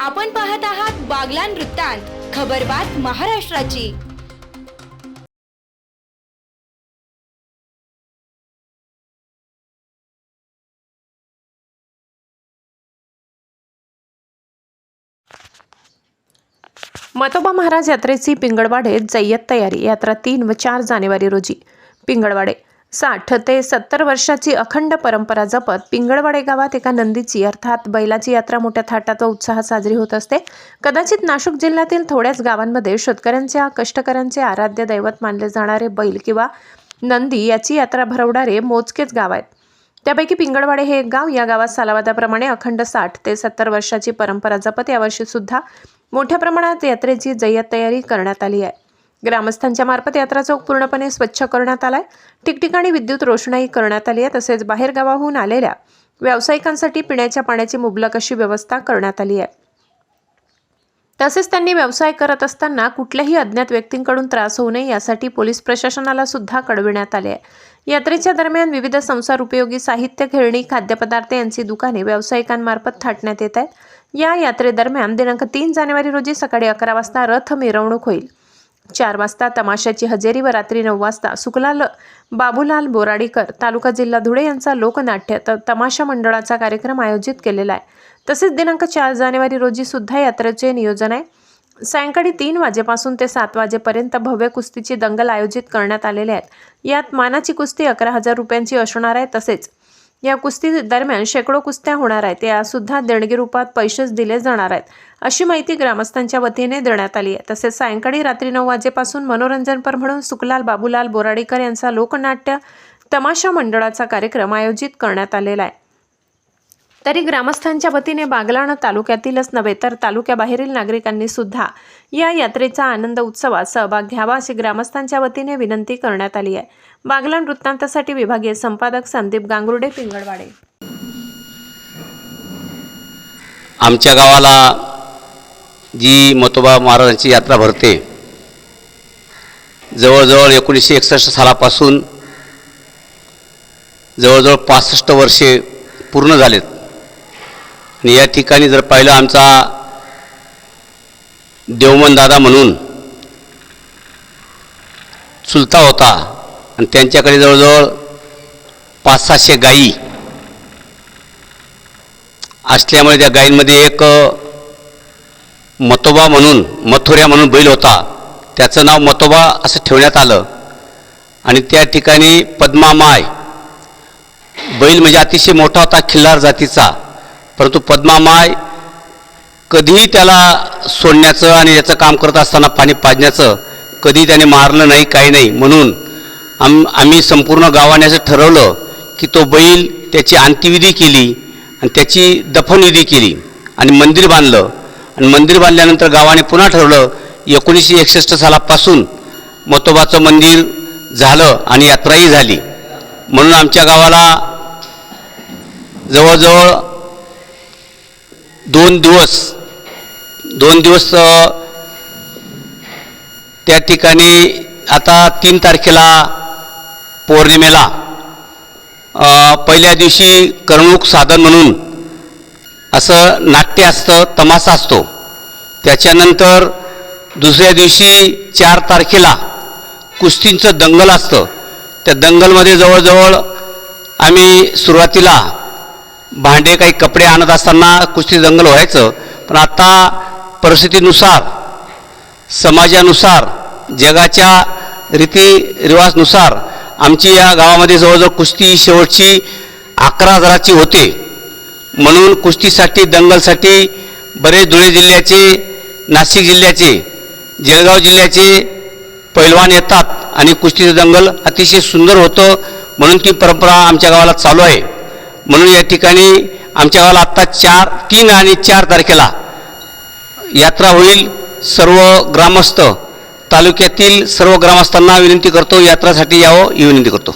आपण पाहत आहात बागलाण वृत्तांत, खबरबात महाराष्ट्राची। मतोबा महाराज यात्रेची पिंगळवाडे जय्यत तयारी। यात्रा 3 व 4 जानेवारी रोजी। पिंगळवाडे 60 ते 70 वर्षाची अखंड परंपरा जपत पिंगळवाडे गावात एका नंदीची अर्थात बैलाची यात्रा मोठ्या थाटात व उत्साहात साजरी होत असते। कदाचित नाशिक जिल्ह्यातील थोड्याच गावांमध्ये शेतकऱ्यांच्या कष्टकऱ्यांचे आराध्य दैवत मानले जाणारे बैल किंवा नंदी याची यात्रा भरवणारे मोजकेच गाव आहेत। त्यापैकी पिंगळवाडे हे एक गाव। या गावात सालावादाप्रमाणे अखंड 60 ते 70 वर्षाची परंपरा जपत यावर्षी सुद्धा मोठ्या प्रमाणात यात्रेची जय्यत तयारी करण्यात आली आहे। ग्रामस्थांच्या मार्फत यात्रा चौक पूर्णपणे स्वच्छ करण्यात आलाय। ठिकठिकाणी विद्युत रोषणाई करण्यात आली आहे। तसेच बाहेर गावाहून आलेल्या व्यावसायिकांसाठी पिण्याच्या पाण्याची मुबलक अशी व्यवस्था करण्यात आली आहे। तसेच त्यांनी व्यवसाय करत असताना कुठल्याही अज्ञात व्यक्तींकडून त्रास होऊ नये यासाठी पोलीस प्रशासनाला सुद्धा कळविण्यात आले आहे। यात्रेच्या दरम्यान विविध संसार उपयोगी साहित्य, खेळणी, खाद्यपदार्थ यांची दुकाने व्यावसायिकांमार्फत थाटण्यात येत आहेत। या यात्रेदरम्यान दिनांक 3 जानेवारी रोजी सकाळी 11 वाजता रथ मिरवणूक होईल। 4 वाजता तमाशाची हजेरी व रात्री 9 वाजता सुखलाल बाबूलाल बोराडीकर तालुका जिल्हा धुळे यांचा लोकनाट्य तमाशा मंडळाचा कार्यक्रम आयोजित केलेला आहे। तसेच दिनांक 4 जानेवारी रोजी सुद्धा यात्रेचे नियोजन आहे। सायंकाळी 3 वाजेपासून ते 7 वाजेपर्यंत भव्य कुस्तीची दंगल आयोजित करण्यात आलेले आहेत। यात मानाची कुस्ती 11,000 रुपयांची असणार आहे। तसेच या कुस्ती दरम्यान शेकडो कुस्त्या होणार आहेत। या सुद्धा देणगी रूपात पैसेच दिले जाणार आहेत, अशी माहिती ग्रामस्थांच्या वतीने देण्यात आली आहे। तसेच सायंकाळी रात्री 9 वाजेपासून मनोरंजनपर म्हणून सुखलाल बाबूलाल बोराडीकर यांचा लोकनाट्य तमाशा मंडळाचा कार्यक्रम आयोजित करण्यात आलेला आहे। तरी ग्रामस्थांच्या वतीने बागलाण तालुक्यातीलच नव्हे तर तालुक्याबाहेरील नागरिकांनी सुद्धा या यात्रेचा आनंद उत्सवात सहभाग घ्यावा अशी ग्रामस्थांच्या वतीने विनंती करण्यात आली आहे। बागलाण वृत्तांतासाठी विभागीय संपादक संदीप गांगुर्डे, पिंगळवाडे। आमच्या गावाला जी मतोबा महाराजांची यात्रा भरते, जवळजवळ 1961 सालापासून जवळजवळ 65 वर्षे पूर्ण झालेत। आणि या ठिकाणी जर पाहिलं, आमचा देवमन दादा म्हणून चुलता होता आणि त्यांच्याकडे जवळजवळ 500-600 गायी असल्यामुळे त्या गायींमध्ये एक मतोबा म्हणून मथुऱ्या म्हणून बैल होता। त्याचं नाव मतोबा असं ठेवण्यात आलं। आणि त्या ठिकाणी पद्मामाय बैल म्हणजे अतिशय मोठा होता, खिल्लार जातीचा, परंतु पद्मामाय कधीही त्याला सोडण्याचं आणि याचं काम करत असताना पाणी पाजण्याचं कधी त्याने मारलं नाही, काही नाही। म्हणून आम्ही संपूर्ण गावाने असं ठरवलं की तो बैल त्याची अंत्यविधी केली आणि त्याची दफनविधी केली आणि मंदिर बांधलं। आणि मंदिर बांधल्यानंतर गावाने पुन्हा ठरवलं 1961 सालापासून मतोबाचं मंदिर झालं आणि यात्राही झाली। म्हणून आमच्या गावाला जवळजवळ 2 दिवस त्या ठिकाणी आता 3 तारखेला पौर्णिमेला पहिल्या दिवशी करमणूक साधन म्हणून असं नाट्य असतं, तमाशा असतो। त्याच्यानंतर दुसऱ्या दिवशी 4 तारखेला कुस्तींचं दंगल असतं। त्या दंगलमध्ये जवळजवळ आम्ही सुरुवातीला भांडे, काही कपडे आणत असताना कुस्ती दंगल व्हायचं, पण आता परिस्थितीनुसार, समाजानुसार, जगाच्या रीतिरिवाजनुसार आमची या गावामध्ये जवळजवळ कुस्ती शेवटची 11,000ची होते। म्हणून कुस्तीसाठी, दंगलसाठी बरेच धुळे जिल्ह्याचे, नाशिक जिल्ह्याचे, जळगाव जिल्ह्याचे पैलवान येतात आणि कुस्तीचं दंगल अतिशय सुंदर होतं। म्हणून ती परंपरा आमच्या गावाला चालू आहे। म्हणून या ठिकाणी आमच्या गावाला आत्ता 3 आणि 4 तारखेला यात्रा होईल। सर्व ग्रामस्थ, तालुक्यातील सर्व ग्रामस्थांना विनंती करतो, यात्रासाठी यावं ही विनंती करतो।